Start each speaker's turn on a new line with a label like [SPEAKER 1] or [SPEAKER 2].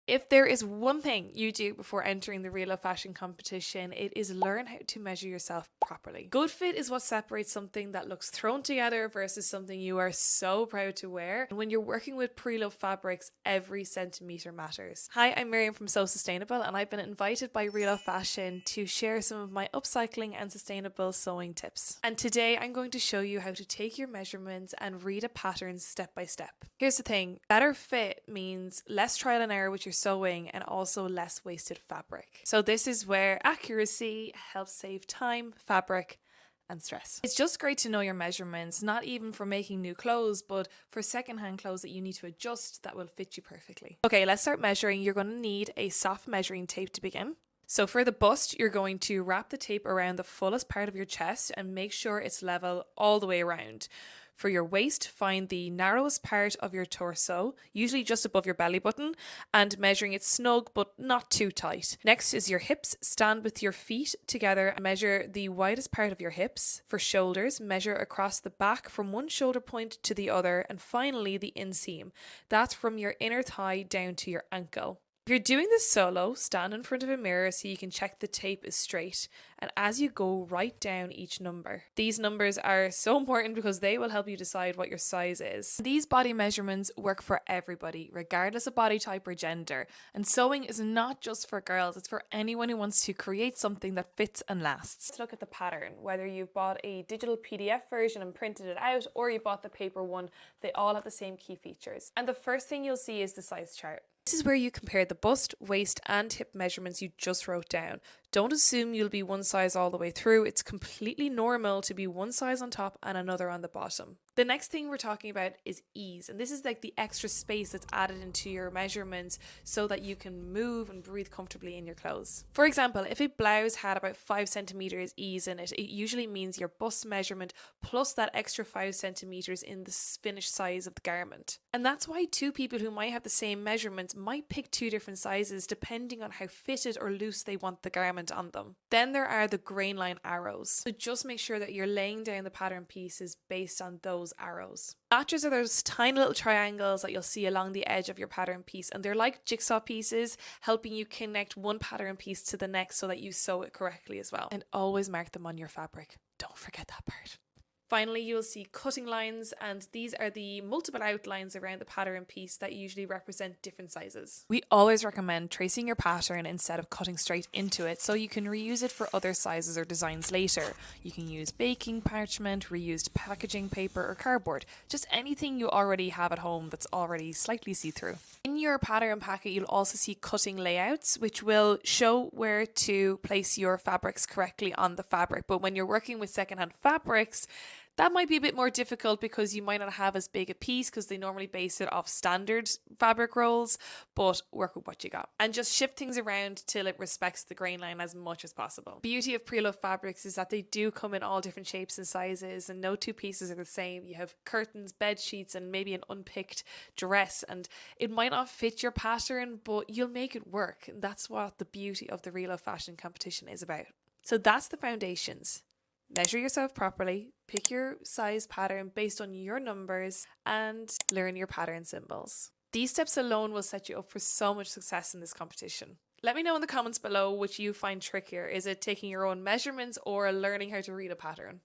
[SPEAKER 1] If there is one thing you do before entering the Relove fashion competition, it is learn how to measure yourself properly. Good fit is what separates something that looks thrown together versus something you are so proud to wear. And when you're working with Preloved fabrics, every centimeter matters. Hi, I'm Miriam from So Sustainable, and I've been invited by Relove Fashion to share some of my upcycling and sustainable sewing tips. And today I'm going to show you how to take your measurements and read a pattern step by step. Here's the thing, better fit means less trial and error with your sewing and also less wasted fabric. So this is where accuracy helps save time, fabric, and stress. It's just great to know your measurements, not even for making new clothes, but for secondhand clothes that you need to adjust that will fit you perfectly. Okay, let's start measuring. You're going to need a soft measuring tape to begin. So for the bust, you're going to wrap the tape around the fullest part of your chest and make sure it's level all the way around. For your waist, find the narrowest part of your torso, usually just above your belly button, and measuring it snug but not too tight. Next is your hips. Stand with your feet together and measure the widest part of your hips. For shoulders, measure across the back from one shoulder point to the other, and finally the inseam. That's from your inner thigh down to your ankle. If you're doing this solo, stand in front of a mirror so you can check the tape is straight, and as you go, write down each number. These numbers are so important because they will help you decide what your size is. These body measurements work for everybody, regardless of body type or gender, and sewing is not just for girls, it's for anyone who wants to create something that fits and lasts. Let's look at the pattern. Whether you've bought a digital PDF version and printed it out, or you bought the paper one, they all have the same key features. And the first thing you'll see is the size chart. This is where you compare the bust, waist and hip measurements you just wrote down. Don't assume you'll be one size all the way through. It's completely normal to be one size on top and another on the bottom. The next thing we're talking about is ease, and this is like the extra space that's added into your measurements so that you can move and breathe comfortably in your clothes. For example, if a blouse had about 5 centimeters ease in it, it usually means your bust measurement plus that extra 5 centimeters in the finished size of the garment. And that's why two people who might have the same measurements might pick two different sizes depending on how fitted or loose they want the garment on them. Then there are the grain line arrows. So just make sure that you're laying down the pattern pieces based on those arrows. Notches are those tiny little triangles that you'll see along the edge of your pattern piece, and they're like jigsaw pieces, helping you connect one pattern piece to the next so that you sew it correctly as well. And always mark them on your fabric. Don't forget that part. Finally, you'll see cutting lines, and these are the multiple outlines around the pattern piece that usually represent different sizes. We always recommend tracing your pattern instead of cutting straight into it so you can reuse it for other sizes or designs later. You can use baking parchment, reused packaging paper or cardboard, just anything you already have at home that's already slightly see-through. In your pattern packet, you'll also see cutting layouts, which will show where to place your fabrics correctly on the fabric. But when you're working with secondhand fabrics, that might be a bit more difficult because you might not have as big a piece because they normally base it off standard fabric rolls, but work with what you got. And just shift things around till it respects the grain line as much as possible. The beauty of Preloved fabrics is that they do come in all different shapes and sizes, and no two pieces are the same. You have curtains, bed sheets, and maybe an unpicked dress, and it might not fit your pattern, but you'll make it work. And that's what the beauty of the Relove fashion competition is about. So that's the foundations. Measure yourself properly, pick your size pattern based on your numbers, and learn your pattern symbols. These steps alone will set you up for so much success in this competition. Let me know in the comments below which you find trickier. Is it taking your own measurements or learning how to read a pattern?